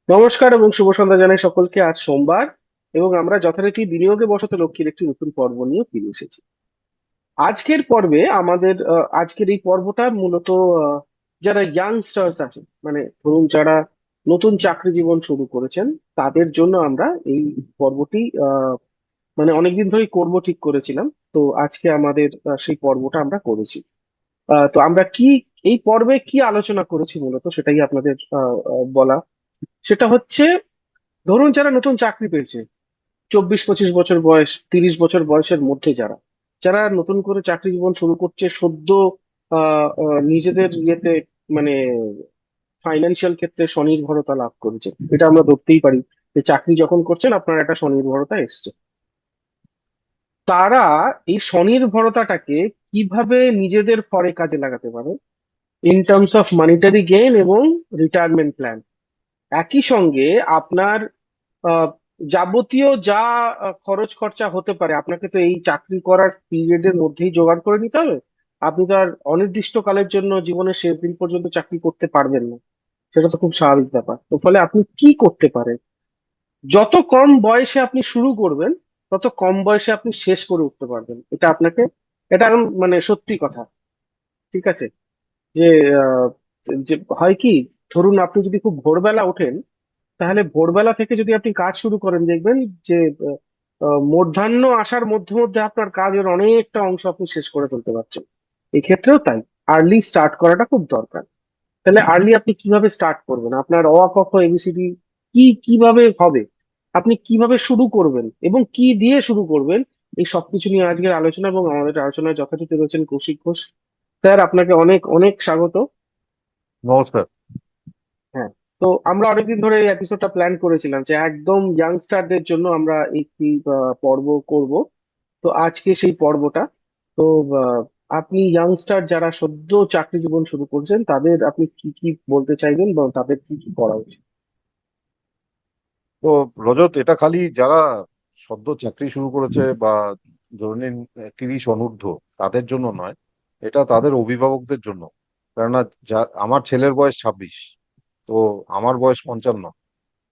নমস্কার এবং শুভ সন্ধ্যা জানাই সকলকে। আজ সোমবার এবং আমরা যথারীতি বিনিয়োগে বসতে লক্ষ্মীর একটি নতুন পর্ব নিয়ে ফিরে এসেছি। আজকের পর্বে আজকের এই পর্বটা মূলত যারা ইয়াংস্টার্স আছে, মানে ধরুন যারা নতুন চাকরি জীবন শুরু করেছেন, তাদের জন্য আমরা এই পর্বটি মানে অনেকদিন ধরেই করব ঠিক করেছিলাম। তো আজকে আমাদের সেই পর্বটা আমরা করেছি। তো আমরা কি এই পর্বে কি আলোচনা করেছি মূলত সেটাই আপনাদের বলা। সেটা হচ্ছে, ধরুন যারা নতুন চাকরি পেয়েছে, 24-25 বছর বয়স, 30 বছর বয়সের মধ্যে যারা যারা নতুন করে চাকরি জীবন শুরু করছে সদ্য, নিজেদের ইয়েতে, মানে ফাইন্যান্সিয়াল ক্ষেত্রে স্বনির্ভরতা লাভ করেছে, এটা আমরা ধরতেই পারি যে চাকরি যখন করছেন আপনার একটা স্বনির্ভরতা এসছে। তারা এই স্বনির্ভরতাটাকে কিভাবে নিজেদের ফরে কাজে লাগাতে পারে in terms of monetary gain এবং রিটায়ারমেন্ট প্ল্যান। একই সঙ্গে আপনার আহ, যাবতীয় যা খরচ খরচা হতে পারে, আপনাকে তো এই চাকরি করার পিরিয়ডের মধ্যেই জোগাড় করে নিতে হবে। আপনি তো আর অনির্দিষ্টকালের জন্য জীবনের শেষ দিন পর্যন্ত চাকরি করতে পারবেন না, সেটা তো খুব স্বাভাবিক ব্যাপার। তো ফলে আপনি কি করতে পারেন, যত কম বয়সে আপনি শুরু করবেন তত কম বয়সে আপনি শেষ করে উঠতে পারবেন। এটা আপনাকে, এটা এখন মানে সত্যি কথা, ঠিক আছে? যে আহ, যে হয় কি, ধরুন আপনি যদি খুব ভোরবেলা ওঠেন, তাহলে ভোরবেলা থেকে যদি আপনি কাজ শুরু করেন দেখবেন যে মধ্যাহ্ন আসার মধ্যে মধ্যে আপনার কাজের অনেকটা অংশ আপনি শেষ করে ফেলতে পারছেন। এই ক্ষেত্রেও তাই, আর্লি স্টার্ট করাটা খুব দরকার। তাহলে আর্লি আপনি কিভাবে স্টার্ট করবেন, আপনার অ আ ক খ এবিসিডি কিভাবে হবে, আপনি কিভাবে শুরু করবেন এবং কি দিয়ে শুরু করবেন, এই সবকিছু নিয়ে আজকের আলোচনা। এবং আমাদের আলোচনায় যথারীতি রয়েছেন কৌশিক ঘোষ। স্যার, আপনাকে অনেক অনেক স্বাগত। নমস্কার। হ্যাঁ, তো আমরা অনেকদিন ধরে এই এপিসোডটা প্ল্যান করেছিলাম যে একদম ইয়াংস্টারদের জন্য আমরা একটি পর্ব করব। তো আজকে সেই পর্বটা। তো আহ, আপনি ইয়াংস্টার যারা সদ্য চাকরি জীবন শুরু করছেন, তাদের আপনি কি কি বলতে চাইবেন বা তাদের কি কি করা উচিত? তো রজত, এটা খালি যারা সদ্য চাকরি শুরু করেছে বা ধরে নিন 30 অনূর্ধ্ব তাদের জন্য নয়, এটা তাদের অভিভাবকদের জন্য। কেননা আমার ছেলের বয়স 26, তো আমার বয়স 55।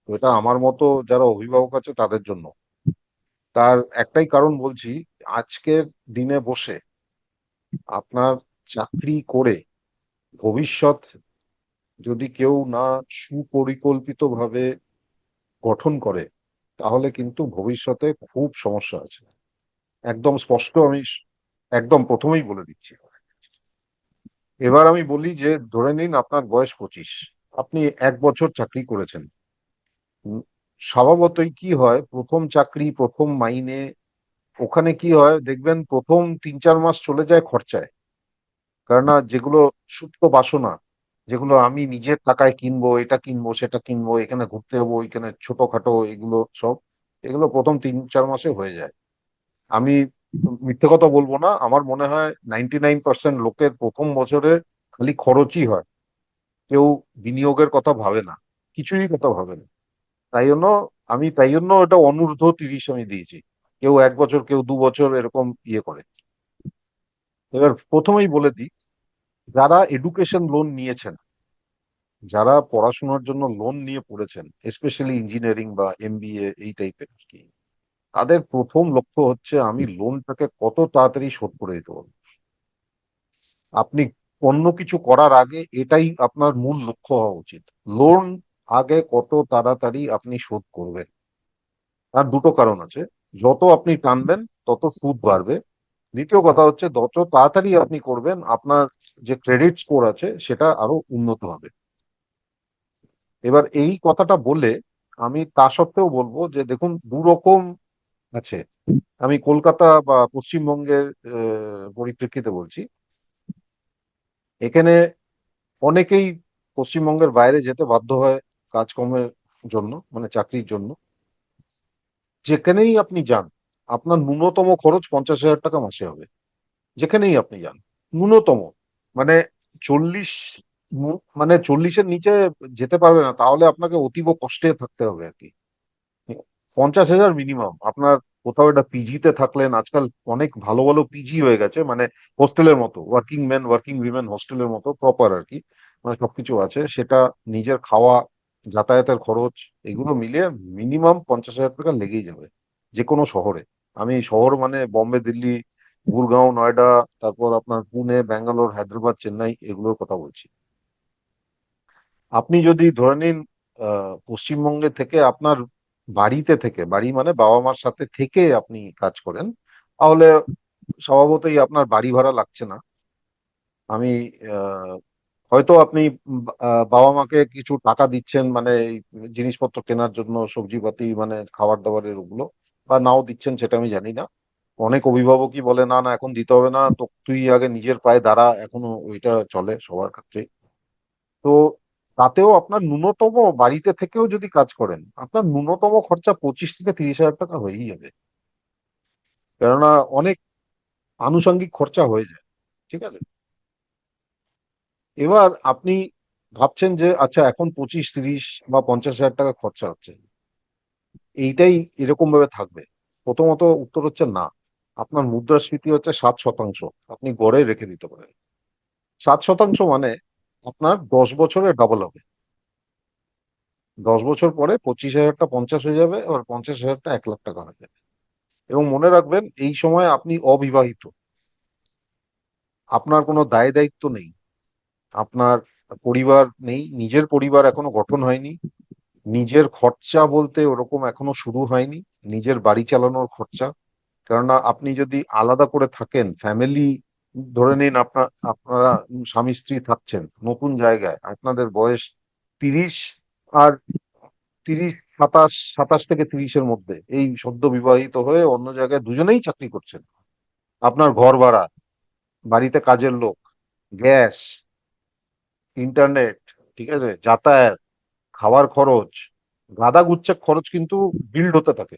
তো এটা আমার মতো যারা অভিভাবক আছে তাদের জন্য। তার একটাই কারণ বলছি, আজকের দিনে বসে আপনার চাকরি করে ভবিষ্যৎ যদি কেউ না সুপরিকল্পিতভাবে গঠন করে, তাহলে কিন্তু ভবিষ্যতে খুব সমস্যা আছে। একদম স্পষ্ট আমি একদম প্রথমেই বলে দিচ্ছি। এবার আমি বলি যে ধরে নিন আপনার বয়স 25, আপনি 1 বছর চাকরি করেছেন। উম, স্বভাবতই কি হয়, প্রথম চাকরি প্রথম মাইনে, ওখানে কি হয় দেখবেন প্রথম 3-4 মাস চলে যায় খরচায়। কেননা যেগুলো সুপ্ত বাসনা, যেগুলো আমি নিজের টাকায় কিনবো, এটা কিনবো সেটা কিনবো, এখানে ঘুরতে যাবো, এখানে ছোটখাটো এগুলো সব, এগুলো প্রথম 3-4 মাসে হয়ে যায়। আমি মিথ্যে কথা বলবো না, আমার মনে হয় 99% লোকের প্রথম বছরে খালি খরচই হয়। কেউ বিনিয়োগের কথা ভাবে না, কিছুই কথা ভাবে না। তাই জন্য এটা অনূর্ধ্ব 30 আমি দিয়েছি। কেউ 1 বছর, কেউ 2 বছর এরকম ইয়ে করে। এবার প্রথমেই বলে দিই, যারা এডুকেশন লোন নিয়েছেন, যারা পড়াশোনার জন্য লোন নিয়ে পড়েছেন, স্পেশালি ইঞ্জিনিয়ারিং বা এমবিএ এই টাইপের কি, তাদের প্রথম লক্ষ্য হচ্ছে আমি লোনটাকে কত তাড়াতাড়ি শোধ করে দিতে পারবো। আপনি অন্য কিছু করার আগে এটাই আপনার মূল লক্ষ্য হওয়া উচিত। লোন আগে কত তাড়াতাড়ি আপনি শোধ করবেন। তার দুটো কারণ আছে, যত আপনি টানবেন তত সুদ বাড়বে। দ্বিতীয় কথা হচ্ছে যত তাড়াতাড়ি আপনি করবেন, আপনার যে ক্রেডিট স্কোর আছে সেটা আরো উন্নত হবে। এবার এই কথাটা বলে আমি তা সত্ত্বেও বলবো যে দেখুন, দু রকম আছে। আমি কলকাতা বা পশ্চিমবঙ্গের পরিপ্রেক্ষিতে বলছি। এখানে অনেকেই পশ্চিমবঙ্গের বাইরে যেতে বাধ্য হয় কাজকর্মের জন্য, মানে চাকরির জন্য। যেখানেই আপনি যান, আপনার ন্যূনতম খরচ 50,000 টাকা মাসে হবে। যেখানেই আপনি যান, ন্যূনতম, মানে 40, মানে 40-এর নিচে যেতে পারবে না, তাহলে আপনাকে অতীব কষ্টে থাকতে হবে আর কি। 50,000 মিনিমাম। আপনার কোথাও একটা পিজিতে থাকলেন, আজকাল অনেক ভালো ভালো পিজি হয়ে গেছে, মানে হোস্টেলের মতো, ওয়ার্কিং ম্যান ওয়ার্কিং উইমেন হোস্টেলের মতো প্রপার আর কি, মানে সবকিছু আছে। সেটা নিজের খাওয়া, যাতায়াতের খরচ, এগুলো মিলিয়ে মিনিমাম 50,000 টাকা লেগেই যাবে যে কোনো শহরে। আমি শহর মানে বোম্বে, দিল্লি, গুরগাঁও, নয়ডা, তারপর আপনার পুনে, ব্যাঙ্গালোর, হায়দ্রাবাদ, চেন্নাই, এগুলোর কথা বলছি। আপনি যদি ধরে নিন পশ্চিমবঙ্গে থেকে আপনার বাড়িতে থেকে, বাড়ি মানে বাবা মার সাথে থেকে আপনি কাজ করেন, তাহলে স্বভাবতই আপনার বাড়ি ভাড়া লাগছে না। আমি আহ, হয়তো আপনি বাবা মাকে কিছু টাকা দিচ্ছেন, মানে এই জিনিসপত্র কেনার জন্য, সবজিপাতি মানে খাবার দাবারের ওগুলো, বা নাও দিচ্ছেন সেটা আমি জানি না। অনেক অভিভাবকই বলে না না এখন দিতে হবে না, তো তুই আগে নিজের পায়ে দাঁড়া, এখনো ওইটা চলে সবার ক্ষেত্রে। তো তাতেও আপনার ন্যূনতম বাড়িতে থেকেও যদি কাজ করেন, আপনার ন্যূনতম খরচা 25 থেকে 30 হাজার টাকা হয়েই যাবে। কেননা অনেক আনুষঙ্গিক খরচা হয়ে যায়। ঠিক আছে। এবার আপনি ভাবছেন যে আচ্ছা এখন 25, 30 বা 50 হাজার টাকা খরচা হচ্ছে, এইটাই এরকম ভাবে থাকবে? প্রথমত উত্তর হচ্ছে না। আপনার মুদ্রাস্ফীতি হচ্ছে 7%, আপনি গড়ে রেখে দিতে পারেন। 7% মানে আপনার 10 বছরে ডাবল হবে। 10 বছর পরে 25,000টা 50 হয়ে যাবে, আবার 50,000টা 1 লাখ টাকা হয়ে যাবে। এবং মনে রাখবেন এই সময় আপনি অবিবাহিত, আপনার কোনো দায় দায়িত্ব নেই, আপনার পরিবার নেই, নিজের পরিবার এখনো গঠন হয়নি, নিজের খরচা বলতে ওরকম এখনো শুরু হয়নি, নিজের বাড়ি চালানোর খরচা। কেননা আপনি যদি আলাদা করে থাকেন, ফ্যামিলি, ধরে নিন আপনারা স্বামী স্ত্রী থাকছেন নতুন জায়গায়, আপনাদের বয়স 30, আর 27 থেকে 30-এর মধ্যে, এই সদ্য বিবাহিত হয়ে অন্য জায়গায় দুজনেই চাকরি করছেন, আপনার ঘর ভাড়া, বাড়িতে কাজের লোক, গ্যাস, ইন্টারনেট, ঠিক আছে, যাতায়াত, খাওয়ার খরচ, গাদা গুচ্ছের খরচ কিন্তু বিল্ড হতে থাকে।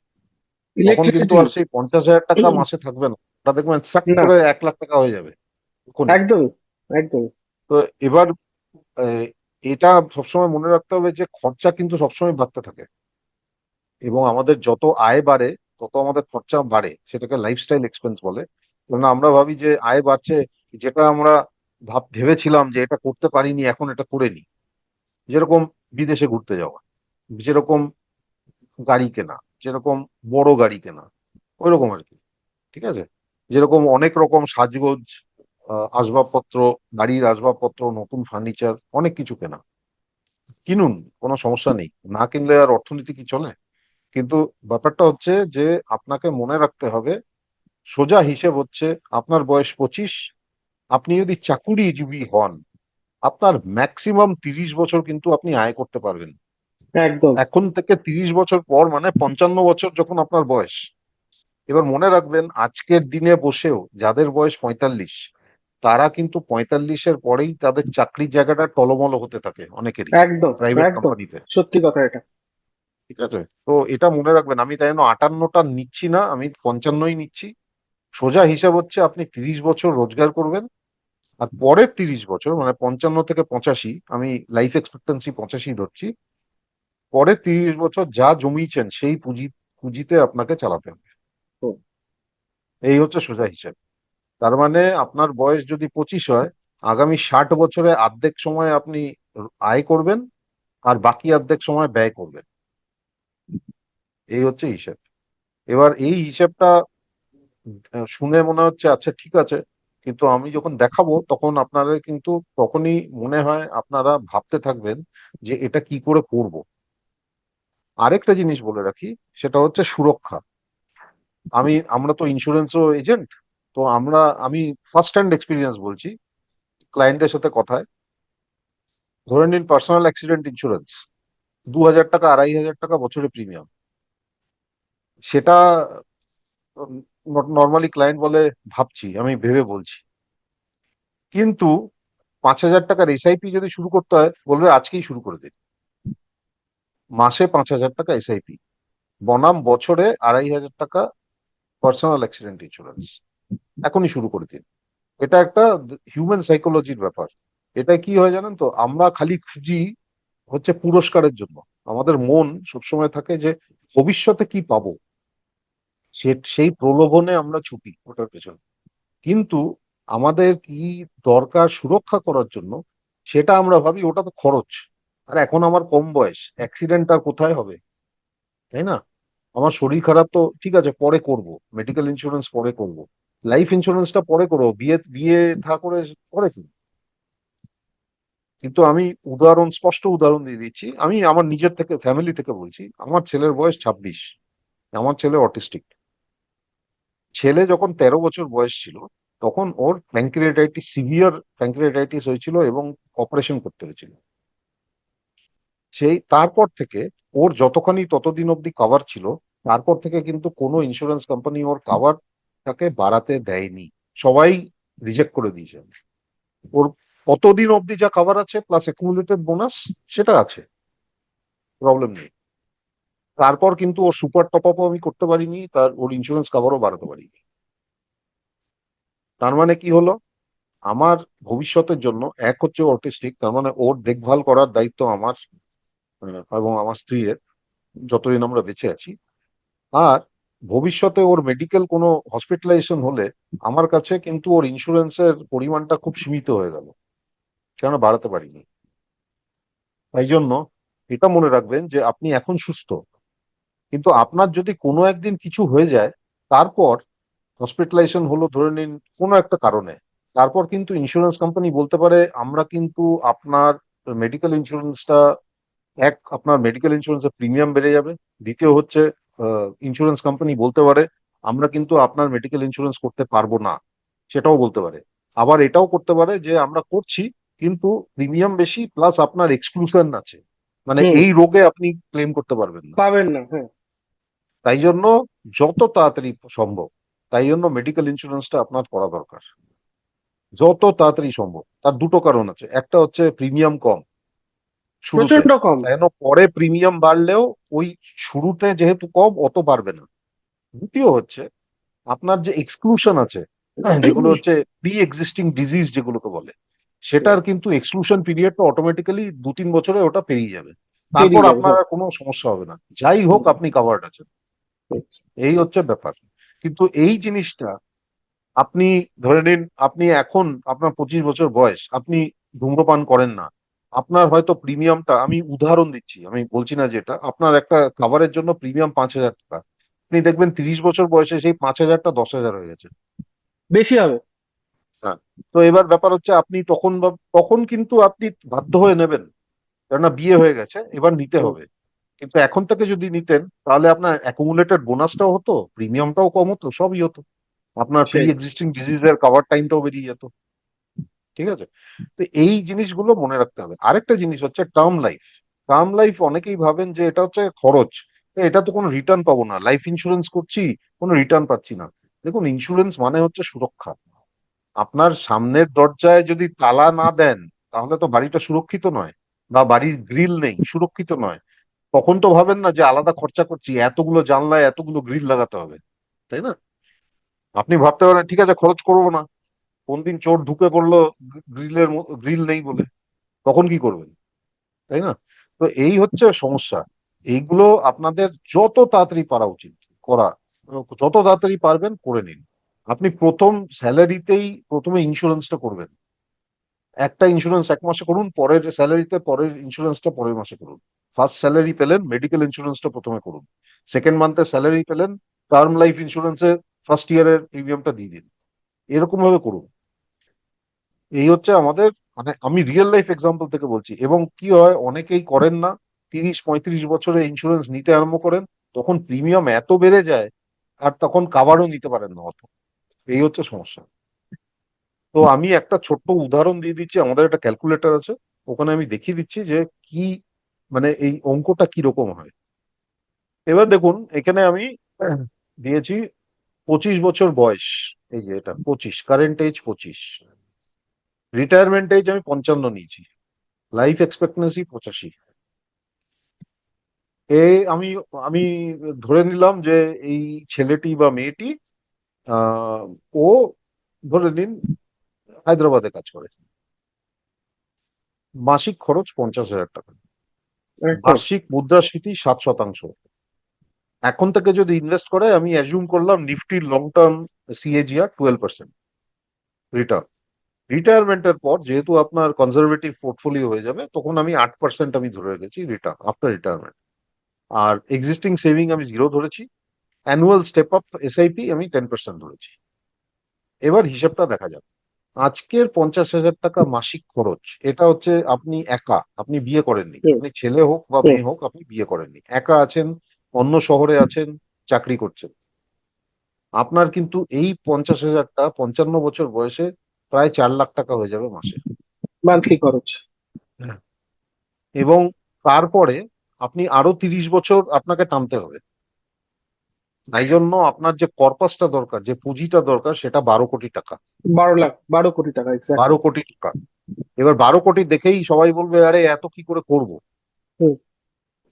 তখন কিন্তু ইলেকট্রিসিটি। আর সেই 50,000 টাকা মাসে থাকবে না, ওটা দেখবেন সাক না, করে 1 লাখ টাকা হয়ে যাবে এখনই। একদম একদম। তো এবার আহ, এটা সবসময় মনে রাখতে হবে যে খরচা কিন্তু সবসময় বাড়তে থাকে, এবং আমাদের যত আয় বাড়ে তত আমাদের খরচা বাড়ে, সেটাকে লাইফস্টাইল এক্সপেন্স বলে। কারণ আমরা ভাবি যে আয় বাড়ছে, যেটা আমরা ভেবেছিলাম যে এটা করতে পারিনি এখন এটা করে নি। যেরকম বিদেশে ঘুরতে যাওয়া, যেরকম গাড়ি কেনা, যেরকম বড় গাড়ি কেনা, ওই রকম আর কি। ঠিক আছে। যেরকম অনেক রকম সাজগোজ, আসবাবপত্র, গাড়ির আসবাবপত্র, নতুন ফার্নিচার, অনেক কিছু কেনা, কিনুন, কোনো সমস্যা নেই, না কিনলে আর অর্থনীতি কি চলে? কিন্তু ব্যাপারটা হচ্ছে যে আপনাকে মনে রাখতে হবে, সোজা হিসেব হচ্ছে আপনার বয়স 25, আপনি যদি চাকুরিজীবী হন, আপনার ম্যাক্সিমাম 30 বছর কিন্তু আপনি আয় করতে পারবেন। একদম এখন থেকে 30 বছর পর মানে 55 বছর যখন আপনার বয়স। এবার মনে রাখবেন আজকের দিনে বসেও যাদের বয়স 45, তারা কিন্তু 45-এর পরেই তাদের চাকরির জায়গাটা টলমল হতে থাকে অনেকেরই, একদম প্রাইভেট একদম, কোম্পানিতে। সত্যি কথা এটা। ঠিক আছে। তো এটা মনে রাখবেন, আমি তাই জন্য 58টা নিচ্ছি না, আমি 55ই নিচ্ছি। সোজা হিসাব হচ্ছে আপনি 30 বছর রোজগার করবেন, আর পরের 30 বছর মানে 55 থেকে 85, আমি লাইফ এক্সপেক্টেন্সি 85 ধরছি, পরের 30 বছর যা জমিয়েছেন সেই পুঁজিতে আপনাকে চালাতে হবে। হুম, এই হচ্ছে সোজা হিসাব। তার মানে আপনার বয়স যদি 25 হয়, আগামী 60 বছরে অর্ধেক সময় আপনি আয় করবেন, আর বাকি অর্ধেক সময় ব্যয় করবেন। এই হচ্ছে হিসাব। এবার এই হিসাবটা শুনে মনে হচ্ছে আচ্ছা ঠিক আছে, কিন্তু আমি যখন দেখাবো তখন আপনারা কিন্তু তখনই মনে হয় আপনারা ভাবতে থাকবেন যে এটা কি করে করব। আরেকটা জিনিস বলে রাখি, সেটা হচ্ছে সুরক্ষা। আমরা তো ইন্স্যুরেন্সও এজেন্ট, তো আমি ফার্স্ট হ্যান্ড এক্সপিরিয়েন্স বলছি ক্লায়েন্টের সাথে কথায়। ধরে নিন পার্সোনাল অ্যাক্সিডেন্ট ইন্স্যুরেন্স, 2,000 টাকা 2,500 টাকা বছরে প্রিমিয়াম। সেটা নর্মালি ক্লায়েন্ট বলে ভাবছি, আমি ভেবে বলছি, কিন্তু 5,000 টাকার এসআইপি যদি শুরু করতে হয় বলবে আজকেই শুরু করে দিন। মাসে 5,000 টাকা এসআইপি বনাম বছরে 2,500 টাকা পার্সোনাল অ্যাক্সিডেন্ট ইন্স্যুরেন্স, এখনই শুরু করে দিন। এটা একটা হিউম্যান সাইকোলজির ব্যাপার। এটা কি হয় জানেন তো, আমরা খালি খুঁজি হচ্ছে পুরস্কারের জন্য। আমাদের মন সবসময় থাকে যে ভবিষ্যতে কি পাবো, সেই প্রলোভনে আমরা ছুটি ওটার পেছনে। কিন্তু আমাদের কি দরকার সুরক্ষা করার জন্য, সেটা আমরা ভাবি ওটা তো খরচ। আর এখন আমার কম বয়স, অ্যাক্সিডেন্ট আর কোথায় হবে, তাই না? আমার শরীর খারাপ তো ঠিক আছে পরে করব, মেডিকেল ইন্স্যুরেন্স পরে করব, লাইফ ইন্স্যুরেন্সটা পরে করবো, বিয়ে বিয়ে থা করে পরে কি। কিন্তু আমি স্পষ্ট উদাহরণ দিয়ে দিচ্ছি, আমি আমার নিজের থেকে ফ্যামিলি থেকে বলছি। আমার ছেলের বয়স 26, আমার ছেলে অটিস্টিক। ছেলে যখন 13 বছর বয়স ছিল তখন ওর প্যানক্রিয়াটাইটিস, সিভিয়ার প্যানক্রিয়াটাইটিস হয়েছিল এবং অপারেশন করতে হয়েছিল। সেই তারপর থেকে ওর যতখানি ততদিন অবধি কভার ছিল, তারপর থেকে কিন্তু কোনো ইন্স্যুরেন্স কোম্পানি ওর কভারটাকে বাড়াতে দেয়নি, সবাই রিজেক্ট করে দিয়েছে। ওর কতদিন অবধি যা কভার আছে প্লাস অ্যাকুমুলেটেড বোনাস সেটা আছে, প্রবলেম নেই। তারপর কিন্তু ওর সুপার টপ আপও আমি করতে পারিনি, ওর ইন্স্যুরেন্স কভারও বাড়াতে পারিনি। তার মানে কি হলো, আমার ভবিষ্যতের জন্য, এক হচ্ছে অটিস্টিক, তার মানে ওর দেখভাল করার দায়িত্ব আমার এবং আমার স্ত্রীর, যতদিন আমরা বেঁচে আছি। আর ভবিষ্যতে ওর মেডিকেল কোনো হসপিটালাইজেশন হলে আমার কাছে কিন্তু ওর ইন্স্যুরেন্সের পরিমাণটা খুব সীমিত হয়ে গেল, কেন বাড়াতে পারিনি। তাই জন্য এটা মনে রাখবেন যে আপনি এখন সুস্থ, কিন্তু আপনার যদি কোনো একদিন কিছু হয়ে যায়, তারপর হসপিটালাইজেশন হলো ধরে নিন কোনো একটা কারণে, তারপর কিন্তু ইন্স্যুরেন্স কোম্পানি বলতে পারে আমরা কিন্তু আপনার মেডিকেল ইন্স্যুরেন্সটা, আপনার মেডিকেল ইন্স্যুরেন্সের প্রিমিয়াম বেড়ে যাবে। দ্বিতীয় হচ্ছে ইন্স্যুরেন্স কোম্পানি বলতে পারে আমরা কিন্তু আপনার মেডিকেল ইন্স্যুরেন্স করতে পারবো না, সেটাও বলতে পারে। আবার এটাও করতে পারে যে আমরা করছি কিন্তু প্রিমিয়াম বেশি প্লাস আপনার এক্সক্লুশন আছে, মানে হুম। এই রোগে আপনি ক্লেম করতে পারবেন না। পাবেন না, হ্যাঁ। তাই জন্য যত তাড়াতাড়ি সম্ভব, তাই জন্য মেডিকেল ইন্স্যুরেন্সটা আপনার করা দরকার যত তাড়াতাড়ি সম্ভব। তার দুটো কারণ আছে, একটা হচ্ছে প্রিমিয়াম কম শুরুতে, প্রচন্ড কম। তাই জন্য পরে প্রিমিয়াম বাড়লেও ওই শুরুতে যেহেতু কম অত বাড়বে না। দ্বিতীয় হচ্ছে আপনার যে এক্সক্লুশন আছে, যেগুলো হচ্ছে প্রি এক্সিস্টিং ডিজিজ যেগুলোকে বলে, সেটার কিন্তু এক্সক্লুশন পিরিয়ডটা অটোমেটিক্যালি 2-3 বছরে ওটা পেরিয়ে যাবে। তারপর পেরিয়ে যাবে, আপনার হ্যাঁ। আর কোনো সমস্যা হবে না, যাই হোক আপনি কাভার্ড আছেন। এই হচ্ছে ব্যাপার। কিন্তু এই জিনিসটা আপনি ধরে নিন আপনি এখন আপনার 25 বছর বয়স, আপনি ধূম্রপান করেন না, আপনার হয়তো প্রিমিয়ামটা, আমি উদাহরণ দিচ্ছি, আমি বলছি না যেটা, আপনার একটা খাবারের জন্য প্রিমিয়াম 5,000 টাকা, আপনি দেখবেন 30 বছর বয়সে সেই 5,000টা 10,000 হয়ে গেছে। বেশি হবে। হ্যাঁ। তো এবার ব্যাপার হচ্ছে আপনি তখন তখন কিন্তু আপনি বাধ্য হয়ে নেবেন, কেননা বিয়ে হয়ে গেছে, এবার নিতে হুম। হবে। কিন্তু এখন থেকে যদি নিতেন তাহলে আপনার অ্যাকুমুলেটেড বোনাসটাও হতো, প্রিমিয়ামটাও কম হতো, সবই হতো, আপনার প্রি সেই। এক্সিস্টিং ডিজিজের কভার টাইমটাও বেরিয়ে যেত। ঠিক আছে? তো এই জিনিসগুলো মনে রাখতে হবে। আরেকটা জিনিস হচ্ছে টার্ম লাইফ। টার্ম লাইফ অনেকেই ভাবেন যে এটা হচ্ছে খরচ, এটা তো কোনো রিটার্ন পাবো না, লাইফ ইন্স্যুরেন্স করছি কোনো রিটার্ন পাচ্ছি না। দেখুন, ইন্স্যুরেন্স মানে হচ্ছে সুরক্ষা। আপনার সামনের দরজায় যদি তালা না দেন তাহলে তো বাড়িটা সুরক্ষিত নয়, বা বাড়ির গ্রিল নেই সুরক্ষিত নয়। তখন তো ভাবেন না যে আলাদা খরচা করছি, এতগুলো জানলায় এতগুলো গ্রিল লাগাতে হবে, তাই না? আপনি ভাবতে পারেন ঠিক আছে খরচ করবো না, কোন দিন চোর ঢুকে পড়লো গ্রিল নেই বলে, তখন কি করবেন, তাই না? তো এই হচ্ছে সমস্যা। এইগুলো আপনাদের যত তাড়াতাড়ি পারা উচিত করা, যত তাড়াতাড়ি পারবেন করে নিন। আপনি প্রথম স্যালারিতেই প্রথমে ইন্স্যুরেন্সটা করবেন। একটা ইন্স্যুরেন্স 1 মাসে করুন, পরের স্যালারিতে পরের ইন্স্যুরেন্সটা পরের মাসে করুন। ফার্স্ট স্যালারি পেলেন মেডিকেল ইন্স্যুরেন্সটা প্রথমে করুন, সেকেন্ড মান্থে স্যালারি পেলেন টার্ম লাইফ ইন্স্যুরেন্সের ফার্স্ট ইয়ারের প্রিমিয়ামটা দিয়ে দিন, এরকম ভাবে করুন। এই হচ্ছে আমাদের, মানে আমি রিয়েল লাইফ এক্সাম্পল থেকে বলছি। এবং কি হয়, অনেকেই করেন না, 30-35 বছরে ইন্স্যুরেন্স নিতে আরম্ভ করেন, তখন প্রিমিয়াম এত বেড়ে যায় আর তখন কাভারও নিতে পারেন না অত। এই হচ্ছে সমস্যা। তো আমি একটা ছোট্ট উদাহরণ দিয়ে দিচ্ছি, আমাদের একটা ক্যালকুলেটর আছে, ওখানে আমি দেখিয়ে দিচ্ছি যে কি, মানে এই অঙ্কটা কি রকম হয়। এবার দেখুন এখানে আমি দিয়েছি 25 বছর বয়স, এই যে এটা 25, কারেন্ট এজ 25, রিটায়ারমেন্ট এজ আমি 55 নিয়েছি, লাইফ এক্সপেক্টেন্সি 85। এ আমি আমি ধরে নিলাম যে এই ছেলেটি বা মেয়েটি, আহ, ও ধরে নিন হায়দ্রাবাদে কাজ করে, মাসিক খরচ 50,000 টাকা, একদম। বার্ষিক মুদ্রাস্ফীতি 7%। এখন থেকে যদি ইনভেস্ট করে, আমি অ্যাজিউম করলাম নিফটির লং টার্ম সিএজিআর 12% রিটার্ন, রিটায়ারমেন্টের পর যেহেতু আপনার কনজারভেটিভ পোর্টফোলিও হয়ে যাবে, তখন আমি 8% আমি ধরে রেখেছি রিটার্ন আফটার রিটায়ারমেন্ট। আর এক্সিস্টিং সেভিং আমি 0 ধরেছি। অ্যানুয়াল স্টেপ আপ এসআইপি আমি 10% ধরেছি। এবার হিসেবটা দেখা যাক। আজকের 50,000 টাকা মাসিক খরচ, এটা হচ্ছে আপনি একা, আপনি বিয়ে করেননি, হুম। আপনি ছেলে হোক বা হুম। মেয়ে হোক, আপনি বিয়ে করেননি, একা আছেন, অন্য শহরে আছেন, চাকরি করছেন। আপনার কিন্তু এই 50,000টা 55 বছর বয়সে প্রায় 4 লাখ টাকা হয়ে যাবে মাসে। মান্থলি খরচ। হ্যাঁ। এবং তারপরে আপনি আরো 30 বছর আপনাকে টানতে হবে। তাই জন্য আপনার যে কর্পাসটা দরকার, যে পুঁজিটা দরকার, সেটা 12 কোটি টাকা। 12 লাখ, 12 কোটি টাকা এক্স্যাক্টলি। 12 কোটি টাকা। এবার 12 কোটি দেখেই সবাই বলবে, আরে এত কি করে করব। হুম।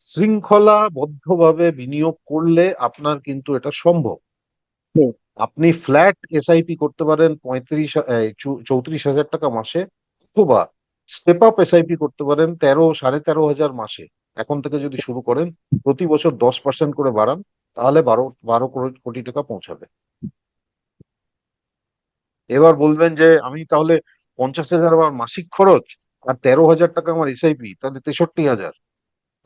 শৃঙ্খলাবদ্ধভাবে বিনিয়োগ করলে আপনার কিন্তু এটা সম্ভব। হুম। আপনি ফ্ল্যাট এসআইপি করতে পারেন 34,000 টাকা মাসে, অথবা স্টেপ আপ এসআইপি করতে পারেন 13,500 মাসে। এখন থেকে যদি শুরু করেন, প্রতি বছর 10% করে বাড়ান, তাহলে বারো বারো কোটি টাকা পৌঁছাবে। এবার বলবেন যে আমি তাহলে 50,000 আমার মাসিক খরচ, আর 13,000 টাকা আমার এসআইপি, তাহলে 63,000।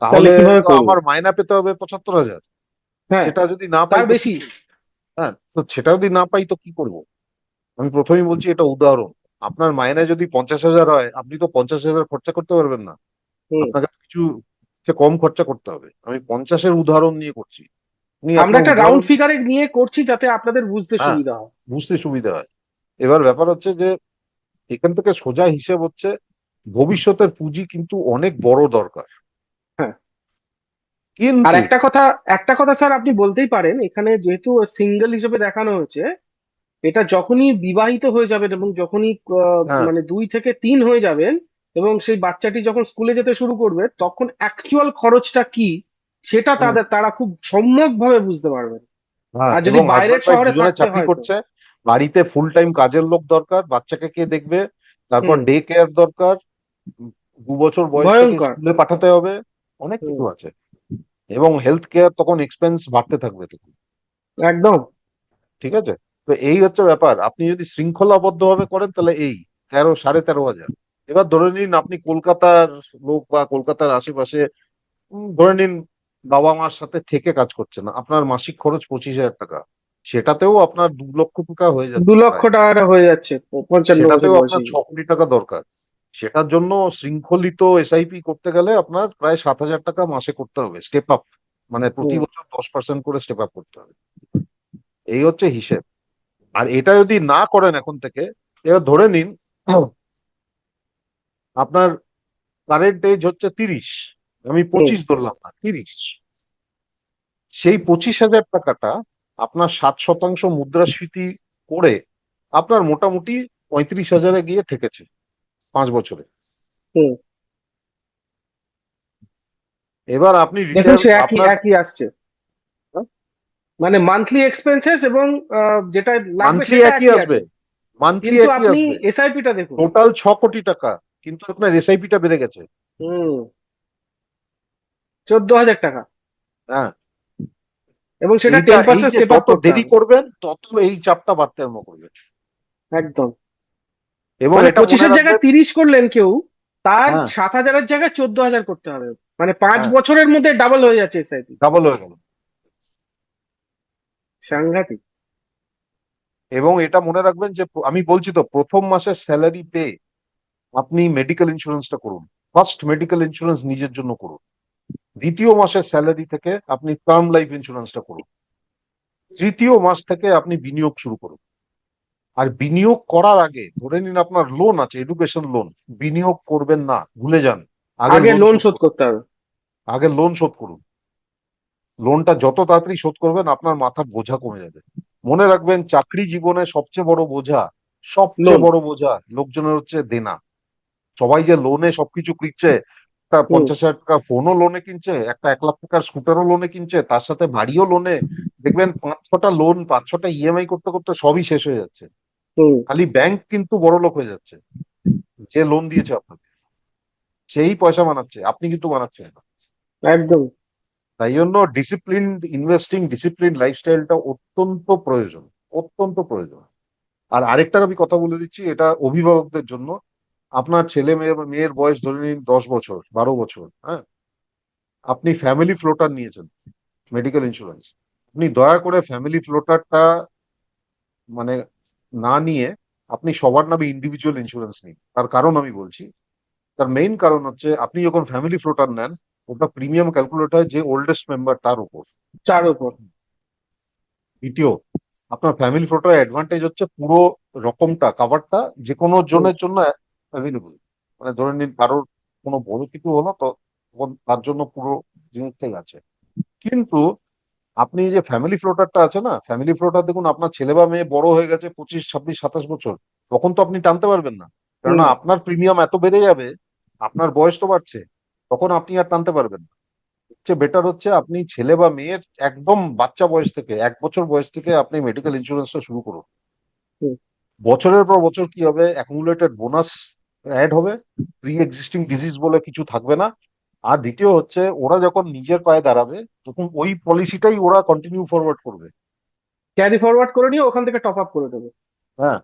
তাহলে তাহলে কিভাবে তো করবো? আমার মাইনা পেতে হবে 75,000। হ্যাঁ, সেটা যদি না পাই তার তো কি বেশি। করবো? হ্যাঁ, তো সেটা যদি না পাই তো কি করব? আমি প্রথমেই বলছি, এটা উদাহরণ। আপনার মাইনে যদি 50,000 হয়, আপনি তো 50,000 খরচা করতে পারবেন না। হুম। আপনাকে তো কিছু সে কম খরচা করতে হবে। আমি 50-এর উদাহরণ নিয়ে করছি। আপনি আমরা আপনার একটা রাউন্ড উদাহরণ। ফিগারে নিয়ে করছি যাতে আপনাদের বুঝতে হ্যাঁ, সুবিধা হয়। বুঝতে সুবিধা হয়। এবার ব্যাপার হচ্ছে যে এখান থেকে সোজা হিসেব হচ্ছে, ভবিষ্যতের পুঁজি কিন্তু অনেক বড় দরকার। হ্যাঁ। আর কিন্তু একটা কথা স্যার আপনি বলতেই পারেন, এখানে যেহেতু সিঙ্গেল হিসেবে দেখানো হয়েছে, এটা যখনই বিবাহিত হয়ে যাবেন এবং যখনই হ্যাঁ, মানে 2 থেকে 3 হয়ে যাবেন, এবং সেই বাচ্চাটি যখন স্কুলে যেতে শুরু করবে, তখন অ্যাকচুয়াল খরচটা কি সেটা হুম, তারা খুব সম্যক ভাবে বুঝতে পারবেন। হ্যাঁ, আর যদি এবং বাইরের হাজবেন্ড ওয়াইফ শহরে দুজনে থাকতে চাকরি হয় তো। করছে, বাড়িতে ফুল টাইম কাজের লোক দরকার, বাচ্চাকে কে দেখবে, তারপর হুম। ডে কেয়ার দরকার, 2 বছর বয়স থেকে ভয়ঙ্কর। স্কুলে পাঠাতে হবে, অনেক হুম। কিছু আছে। এবং হেলথ কেয়ার তখন এক্সপেন্স বাড়তে থাকবে তখন। একদম। ঠিক আছে। তো এই হচ্ছে ব্যাপার, আপনি যদি শৃঙ্খলাবদ্ধ ভাবে করেন তাহলে এই 13,500। এবার ধরে নিন আপনি কলকাতার লোক বা কলকাতার আশেপাশে, ধরে নিন বাবা মার সাথে থেকে কাজ করছেন, আপনার মাসিক খরচ 25,000 টাকা। সেটাতেও আপনার 2 লক্ষ টাকা হয়ে দু যাচ্ছে লক্ষ প্রায়। টাকাটা হয়ে যাচ্ছে 55 বছর সেটাতেও আপনার বয়সী। 6 কোটি টাকা দরকার। সেটার জন্য শৃঙ্খলিত এসআইপি করতে গেলে আপনার প্রায় 7,000 টাকা মাসে করতে হবে স্টেপ আপ, মানে প্রতি হুম। বছর 10% করে স্টেপ আপ করতে হবে। এই হচ্ছে হিসেব। আর এটা যদি না করেন এখন থেকে, এবার ধরে নিন আপনার কারেন্ট এজ হচ্ছে 30, আমি হুম। 25 ধরলাম না, 30। সেই 25,000 টাকাটা আপনার 7% মুদ্রাস্ফীতি করে আপনার মোটামুটি 35,000-এ গিয়ে ঠেকেছে 5 বছরে। হুম। এবার আপনি দেখুন, রিটায়ার সে একই আপনার একই আসছে। মানে মান্থলি এক্সপেন্সেস এবং যেটা লাগবে মান্থলি সেটা একই একই আসবে, আছে। মান্থলি কিন্তু একই আপনি আসবে। এসআইপিটা দেখুন। টোটাল 6 কোটি টাকা, কিন্তু আপনার এসআইপিটা বেড়ে গেছে। হুম। 14,000 টাকা। হ্যাঁ। এবং সেটা এইটা, টেন এই পার্সেন্ট যে স্টেপ আপ যত করতে দেরি হবে। করবেন তত এই চাপটা বাড়তে আরম্ভ করবে। একদম। এবং মানে এটা মনে 25-এর জায়গায় রাখবেন। 30 করলেন কেউ, তার হ্যাঁ, 7,000-এর জায়গায় 14,000 করতে হবে। মানে 5 বছরের হ্যাঁ, মধ্যে ডাবল হয়ে যাচ্ছে এসআইপি। ডাবল হয়ে গেল। সাংঘাতিক। এবং এটা মনে রাখবেন যে আমি বলছি তো, প্রথম মাসের স্যালারি পেয়ে আপনি মেডিকেল ইন্স্যুরেন্সটা করুন। ফার্স্ট মেডিকেল ইন্স্যুরেন্স নিজের জন্য করুন। দ্বিতীয় মাসের স্যালারি থেকে আপনি টার্ম লাইফ ইন্স্যুরেন্সটা করুন। তৃতীয় মাস থেকে আপনি বিনিয়োগ শুরু করুন। আর বিনিয়োগ করার আগে ধরে নিন আপনার লোন আছে, এডুকেশন লোন, বিনিয়োগ করবেন না, ভুলে যান। আগে আগে লোন লোন শোধ শোধ করুন। করতে হবে। আগে লোন শোধ করুন। লোনটা যত তাড়াতাড়ি শোধ করবেন, আপনার মাথার বোঝা কমে যাবে। মনে রাখবেন, চাকরি জীবনে সবচেয়ে বড় বোঝা, সবচেয়ে লোন। বড় বোঝা লোকজনের হচ্ছে দেনা। সবাই যে লোনে সবকিছু কিনছে, একটা হুম। 50,000 টাকা ফোনও লোনে কিনছে, একটা 1 লাখ টাকার স্কুটারও লোনে কিনছে, তার সাথে বাড়িও লোনে। দেখবেন 5-6টা লোন, 5-6টা ইএমআই করতে করতে সবই শেষ হয়ে যাচ্ছে। হুম। খালি ব্যাংক কিন্তু বড় লোক হয়ে যাচ্ছে, যে লোন দিয়েছে আপনাকে সেই পয়সা বানাচ্ছে, আপনি কিন্তু বানাচ্ছেন না। একদম। তাই জন্য ডিসিপ্লিন ইনভেস্টিং, ডিসিপ্লিন লাইফস্টাইলটা অত্যন্ত প্রয়োজন, অত্যন্ত প্রয়োজন। আর আরেকটা আমি কথা বলে দিচ্ছি, এটা অভিভাবকদের জন্য। আপনার ছেলে মেয়ের বয়স ধরে নিন 10 বছর, 12 বছর, হ্যাঁ, আপনি ফ্যামিলি ফ্লোটার নিয়েছেন, মেডিকেল ইন্স্যুরেন্স, আপনি দয়া করে ফ্যামিলি ফ্লোটারটা মানে না নিয়ে আপনি সবার নামে ইন্ডিভিজুয়াল ইন্স্যুরেন্স নিন। তার কারণ আমি বলছি, তার মেইন কারণ হচ্ছে আপনি যখন ফ্যামিলি ফ্লোটার নেন, ওটা প্রিমিয়াম ক্যালকুলেট হয় যে ওল্ডেস্ট মেম্বার তার উপর। চার উপর। দ্বিতীয়, আপনার ফ্যামিলি ফ্লোটার অ্যাডভান্টেজ হচ্ছে পুরো রকমটা কভারটা যে কোনো হুম। জনের জন্য অ্যাভেলেবল। মানে ধরে নিন কারোর কোনো বড় কিছু হলো তো তখন তার জন্য পুরো জিনিসটাই আছে। কিন্তু আপনি যে ফ্যামিলি ফ্লোটারটা আছে না, ফ্যামিলি ফ্লোটার দেখুন আপনার ছেলে বা মেয়ে বড় হয়ে গেছে 25, 26, 27 বছর, তখন তো আপনি টানতে পারবেন না, কেননা না। আপনার প্রিমিয়াম এত বেড়ে যাবে, আপনার বয়স তো বাড়ছে, তখন আপনি আর টানতে পারবেন না। সবচেয়ে বেটার হচ্ছে আপনি ছেলে বা মেয়ের একদম বাচ্চা বয়স থেকে, 1 বছর বয়স থেকে আপনি মেডিকেল ইন্স্যুরেন্সটা শুরু করুন। হুম। বছরের পর বছর কি হবে, অ্যাকুমুলেটেড বোনাস অ্যাড হবে, প্রি এক্সিস্টিং ডিজিজ বলে কিছু থাকবে না। আর দ্বিতীয় হচ্ছে ওরা যখন নিজের পায়ে দাঁড়াবে তখন ওই পলিসিটাই ওরা কন্টিনিউ ফরওয়ার্ড করবে। ক্যারি ফরওয়ার্ড করে নিয়ে ওখান থেকে টপ আপ করে দেবে। হ্যাঁ,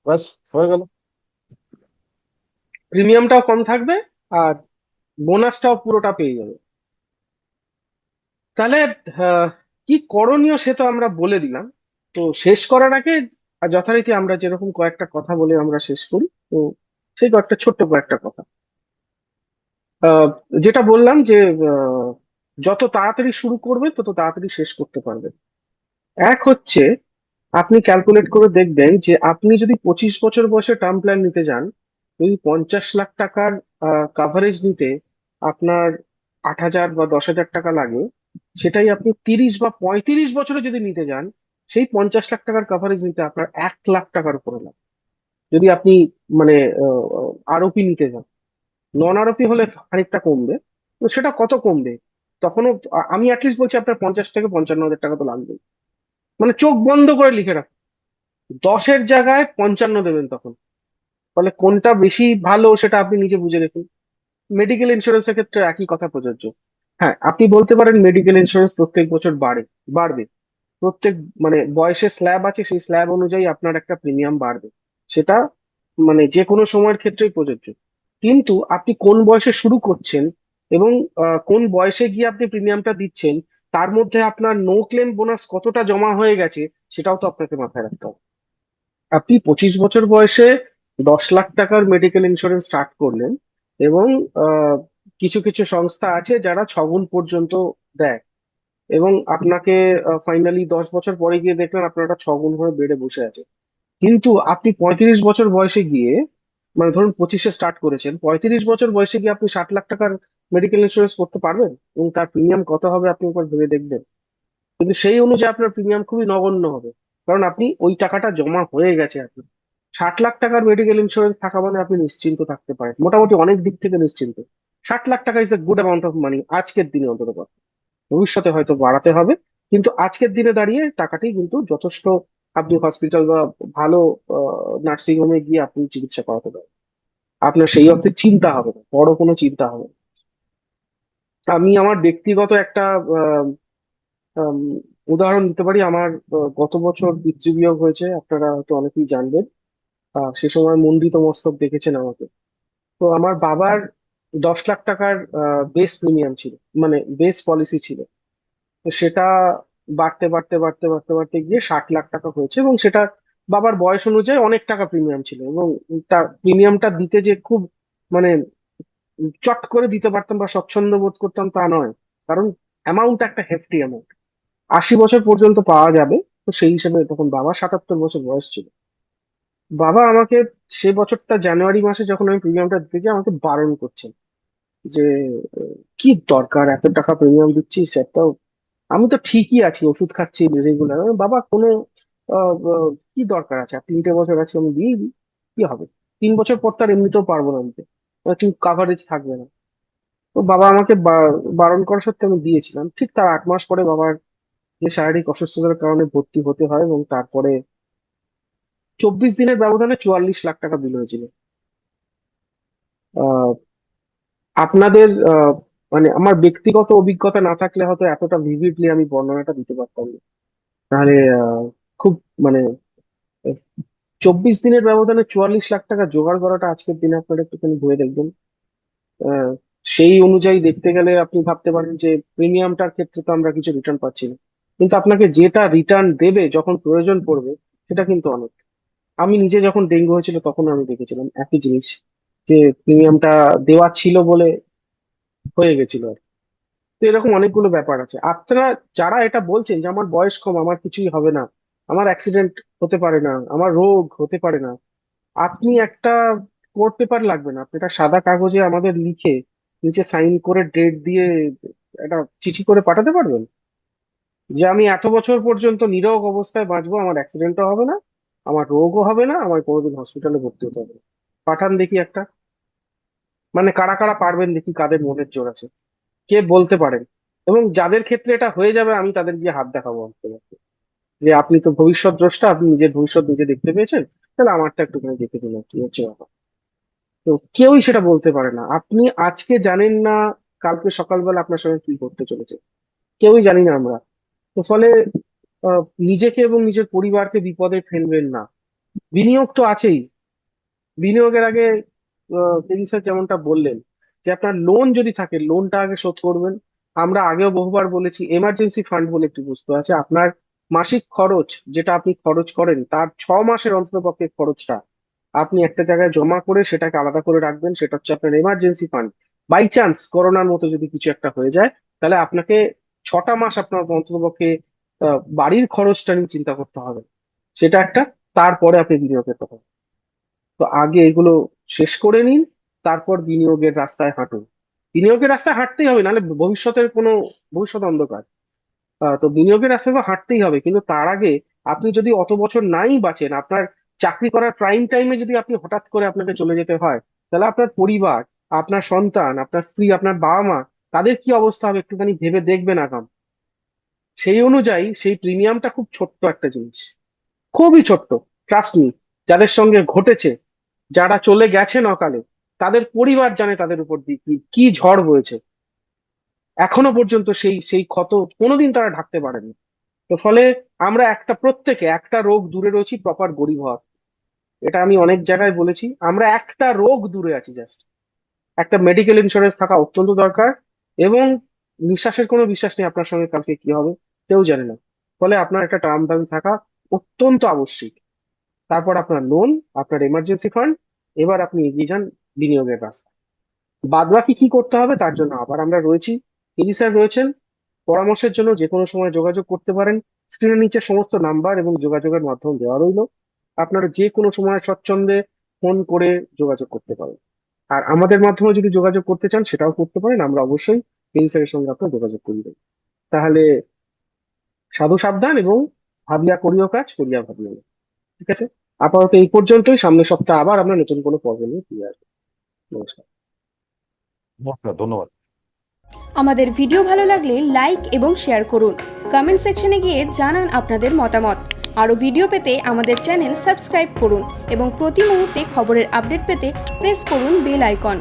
ব্যাস, হয়ে গেল। প্রিমিয়ামটাও কম থাকবে, আর বোনাসটাও পুরোটা পেয়ে যাবে। তাহলে আহ, কি করণীয় সে তো আমরা বলে দিলাম। তো শেষ করার আগে যথারীতি আমরা যেরকম কয়েকটা কথা বলে আমরা শেষ করি, তো সেই কয়েকটা ছোট্ট কয়েকটা কথা। আহ, যেটা বললাম যে আহ, যত তাড়াতাড়ি শুরু করবে তত তাড়াতাড়ি শেষ করতে পারবে। এক হচ্ছে, আপনি ক্যালকুলেট করে দেখবেন যে আপনি যদি 25 বছর বয়সে টার্ম প্ল্যান নিতে যান, যদি 50 লাখ টাকার কাভারেজ নিতে আপনার 8,000 বা 10,000 টাকা লাগে, সেটাই আপনি 30 বা 35 বছরে যদি নিতে যান, সেই 50 লাখ টাকার কাভারেজ নিতে আপনার 1 লাখ টাকার উপরে লাগে। যদি আপনি মানে আরওপি নিতে যান, নন আরওপি হলে খানিকটা কমবে। তো সেটা কত কমবে? তখনও আমি অ্যাটলিস্ট বলছি আপনার 50 থেকে 55 হাজার টাকা তো লাগবেই। মানে চোখ বন্ধ করে লিখে রাখুন, 10-এর জায়গায় 55 দেবেন তখন। ফলে কোনটা বেশি ভালো সেটা আপনি নিজে বুঝে দেখুন। মেডিকেল ইন্স্যুরেন্সের ক্ষেত্রে একই কথা প্রযোজ্য। হ্যাঁ, আপনি বলতে পারেন মেডিকেল ইন্স্যুরেন্স প্রত্যেক বছর বাড়বে। প্রত্যেক মানে বয়সের স্ল্যাব আছে, সেই স্ল্যাব অনুযায়ী আপনার একটা প্রিমিয়াম বাড়বে। সেটা মানে যে কোনো সময়ের ক্ষেত্রেই প্রযোজ্য। কিন্তু আপনি কোন বয়সে শুরু করছেন এবং কোন বয়সে গিয়ে আপনি প্রিমিয়ামটা দিচ্ছেন, তার মধ্যে আপনার নো ক্লেম বোনাস কতটা জমা হয়ে গেছে, সেটাও তো আপনাকে মাথায় রাখতে হবে। আপনি 25 বছর বয়সে 10 লাখ টাকার মেডিকেল ইন্স্যুরেন্স স্টার্ট করলেন, এবং আহ, কিছু কিছু সংস্থা আছে যারা 6 গুণ পর্যন্ত দেয়, এবং আপনাকে ফাইনালি 10 বছর পরে গিয়ে দেখলেন আপনার ওটা 6 গুণ হয়ে বেড়ে বসে আছে। কিন্তু আপনি 35 বছর বয়সে গিয়ে, মানে ধরুন 25-এ স্টার্ট করেছেন, 35 বছর বয়সে গিয়ে আপনি 60 লাখ টাকার মেডিকেল ইন্স্যুরেন্স করতে পারবেন? এবং তার প্রিমিয়াম কত হবে আপনি একবার ভেবে দেখবেন। কিন্তু সেই অনুযায়ী আপনার প্রিমিয়াম খুবই নগণ্য হবে, কারণ আপনি ওই টাকাটা জমা হয়ে গেছে আপনার। 60 লাখ টাকার মেডিকেল ইন্স্যুরেন্স থাকা মানে আপনি নিশ্চিন্ত থাকতে পারেন, মোটামুটি অনেক দিক থেকে নিশ্চিন্ত। 60 লাখ টাকা is a good amount of money আজকের দিনে অন্তত পক্ষে। ভবিষ্যতে হয়তো বাড়াতে হবে, কিন্তু আজকের দিনে দাঁড়িয়ে টাকাটি কিন্তু যথেষ্ট। আপনি হসপিটাল বা ভালো নার্সিং হোমে গিয়ে আপনি চিকিৎসা করাতে পারেন। আপনার সেই অর্থে চিন্তা হবে না, বড় কোনো চিন্তা হবে না। আমি আমার ব্যক্তিগত একটা আহ, আম, উদাহরণ দিতে পারি। আমার গত বছর পিতৃবিয়োগ হয়েছে, আপনারা হয়তো অনেকেই জানবেন। সে সময় মণ্ডিত মস্তক দেখেছেন আমাকে। তো আমার বাবার 10 লাখ টাকার বেস প্রিমিয়াম ছিল, মানে বেস পলিসি ছিল। তো সেটা বাড়তে বাড়তে বাড়তে বাড়তে বাড়তে গিয়ে 60 লাখ টাকা হয়েছে, এবং সেটা বাবার বয়স অনুযায়ী অনেক টাকা প্রিমিয়াম ছিল। এবং তার প্রিমিয়ামটা দিতে যে খুব মানে চট করে দিতে পারতাম বা স্বচ্ছন্দ বোধ করতাম তা নয়, কারণ অ্যামাউন্ট একটা হেফটি অ্যামাউন্ট। 80 বছর পর্যন্ত পাওয়া যাবে। তো সেই হিসেবে তখন বাবার 77 বছর বয়স ছিল। বাবা আমাকে সে বছরটা জানুয়ারি মাসে যখন আমি প্রিমিয়ামটা দিতে যাই, আমাকে বারণ করছেন যে কি দরকার এত টাকা প্রিমিয়াম দিচ্ছিস এত, আমি তো ঠিকই আছি, ওষুধ খাচ্ছি রেগুলার। বাবা কোনো কি দরকার আছে, আর 3টে বছর আছে, আমি দিয়ে দিই, কি হবে? 3 বছর পর তার এমনিতেও পারবো না দিতে, কিন্তু কাভারেজ থাকবে না। তো বাবা আমাকে বারণ করা সত্ত্বেও আমি দিয়েছিলাম। ঠিক তার 8 মাস পরে বাবার যে শারীরিক অসুস্থতার কারণে ভর্তি হতে হয়, এবং তারপরে 24 দিনের ব্যবধানে 44 লাখ টাকা বিল হয়েছিল। আহ আপনাদের মানে আমার ব্যক্তিগত অভিজ্ঞতা না থাকলে হয়তো এতটা ভিভিডলি আমি বর্ণনাটা দিতে পারতাম না। তাহলে খুব মানে 24 দিনের ব্যবধানে 44 লাখ টাকা জোগাড় করাটা আজকের দিনে আপনারা একটুখানি ভেবে দেখবেন। আহ, সেই অনুযায়ী দেখতে গেলে আপনি ভাবতে পারেন যে প্রিমিয়ামটার ক্ষেত্রে তো আমরা কিছু রিটার্ন পাচ্ছি না, কিন্তু আপনাকে যেটা রিটার্ন দেবে যখন প্রয়োজন পড়বে সেটা কিন্তু অনেক। আমি নিজে যখন ডেঙ্গু হয়েছিল তখন আমি দেখেছিলাম একই জিনিস, যে প্রিমিয়ামটা দেওয়া ছিল বলে হয়ে গেছিল আর কি। তো এরকম অনেকগুলো ব্যাপার আছে। আপনারা যারা এটা বলছেন যে আমার বয়স কম, আমার কিছুই হবে না, আমার অ্যাক্সিডেন্ট হতে পারে না, আমার রোগ হতে পারে না, আপনি একটা কোর্ট পেপার লাগবে না, আপনি একটা সাদা কাগজে আমাদের লিখে নিচে সাইন করে ডেট দিয়ে একটা চিঠি করে পাঠাতে পারবেন যে আমি এত বছর পর্যন্ত নীরোগ অবস্থায় বাঁচবো, আমার অ্যাক্সিডেন্টও হবে না, আমার রোগও হবে না, আমার কোনোদিন হসপিটালে ভর্তি হতে হবে না। পাঠান দেখি একটা। মানে কারা কারা পারবেন দেখি, কাদের মনের জোর আছে, কে বলতে পারেন। এবং যাদের ক্ষেত্রে এটা হয়ে যাবে আমি তাদের গিয়ে হাত দেখাবো আপনাকে, যে আপনি তো ভবিষ্যৎ দ্রষ্টা, আপনি নিজের ভবিষ্যৎ নিজে দেখতে পেয়েছেন, তাহলে আমারটা একটুখানি দেখে দিন আর কি হচ্ছে ব্যাপার। তো কেউই সেটা বলতে পারে না। আপনি আজকে জানেন না কালকে সকালবেলা আপনার সঙ্গে কি করতে চলেছে, কেউই জানি না আমরা। তো ফলে আহ, নিজেকে এবং নিজের পরিবারকে বিপদে ফেলবেন না। বিনিয়োগ তো আছেই। বিনিয়োগের আগে কেভি স্যার যেমনটা বললেন, যে আপনার লোন যদি থাকে লোনটা আগে শোধ করবেন। আমরা আগেও বহুবার বলেছি এমার্জেন্সি ফান্ড বলে একটি বস্তু আছে। আপনার মাসিক খরচ যেটা আপনি খরচ করেন তার 6 মাসের অন্ততপক্ষে খরচটা আপনি একটা জায়গায় জমা করে সেটাকে আলাদা করে রাখবেন, সেটা হচ্ছে আপনার এমার্জেন্সি ফান্ড। বাই চান্স করোনার মতো যদি কিছু একটা হয়ে যায়, তাহলে আপনাকে 6টা মাস আপনার অন্ততপক্ষে বাড়ির খরচটা নিয়ে চিন্তা করতে হবে, সেটা একটা। তারপরে আপনি বিনিয়োগের কথা। তো আগে এগুলো শেষ করে নিন, তারপর বিনিয়োগের রাস্তায় হাঁটুন। বিনিয়োগের রাস্তায় হাঁটতেই হবে, নাহলে ভবিষ্যতের কোনো ভবিষ্যৎ অন্ধকার। তো বিনিয়োগের রাস্তায় তো হাঁটতেই হবে, কিন্তু তার আগে আপনি যদি অত বছর নাই বাঁচেন, আপনার চাকরি করার প্রাইম টাইমে যদি আপনি হঠাৎ করে আপনাকে চলে যেতে হয়, তাহলে আপনার পরিবার, আপনার সন্তান, আপনার স্ত্রী, আপনার বাবা মা, তাদের কি অবস্থা হবে একটুখানি ভেবে দেখবেন আগাম। সেই অনুযায়ী সেই প্রিমিয়ামটা খুব ছোট্ট একটা জিনিস, খুবই ছোট্ট। ট্রাস্ট মি, যাদের সঙ্গে ঘটেছে, যারা চলে গেছেন অকালে, তাদের পরিবার জানে তাদের উপর দিয়ে কি কি ঝড় বয়েছে। এখনো পর্যন্ত সেই সেই ক্ষত কোনোদিন তারা ঢাকতে পারেনি। তো ফলে আমরা একটা প্রত্যেকে একটা রোগ দূরে রয়েছি, প্রপার গরিব হওয়া। এটা আমি অনেক জায়গায় বলেছি, আমরা একটা রোগ দূরে আছি জাস্ট। একটা মেডিকেল ইন্স্যুরেন্স থাকা অত্যন্ত দরকার। এবং নিঃশ্বাসের কোনো বিশ্বাস নেই আপনার সঙ্গে কালকে কি হবে, কেউ জানে না। ফলে আপনার একটা টার্ম দাবি থাকা অত্যন্ত আবশ্যিক। তারপর আপনার লোন, আপনার এমার্জেন্সি ফান্ড, এবার আপনি এগিয়ে যান বিনিয়োগের রাস্তা। বাদ বাকি কি করতে হবে তার জন্য আবার আমরা রয়েছি। ইনি স্যার রয়েছেন, পরামর্শের জন্য যে কোনো সময় যোগাযোগ করতে পারেন। স্ক্রিনের নিচে সমস্ত নাম্বার এবং যোগাযোগের মাধ্যম দেওয়া রইলো, আপনারা যে কোনো সময় স্বচ্ছন্দে ফোন করে যোগাযোগ করতে পারেন। আর আমাদের মাধ্যমে যদি যোগাযোগ করতে চান সেটাও করতে পারেন, আমরা অবশ্যই ইনি স্যারের সঙ্গে আপনার যোগাযোগ করিয়ে দেবো। তাহলে সাধু সাবধান, এবং ভাবিয়া করিও কাজ, করিয়া ভাবিও না। ঠিক আছে, আপাতত এই পর্যন্তই। সামনের সপ্তাহে আবার আমরা নতুন কোনো পর্ব নিয়ে ফিরে আসবো। নমস্কার। নমস্কার, ধন্যবাদ। আমাদের ভিডিও ভালো লাগলে লাইক এবং শেয়ার করুন। কমেন্ট সেকশনে গিয়ে জানান আপনাদের মতামত। আরও ভিডিও পেতে আমাদের চ্যানেল সাবস্ক্রাইব করুন এবং প্রতি মুহূর্তে খবরের আপডেট পেতে প্রেস করুন বেল আইকন।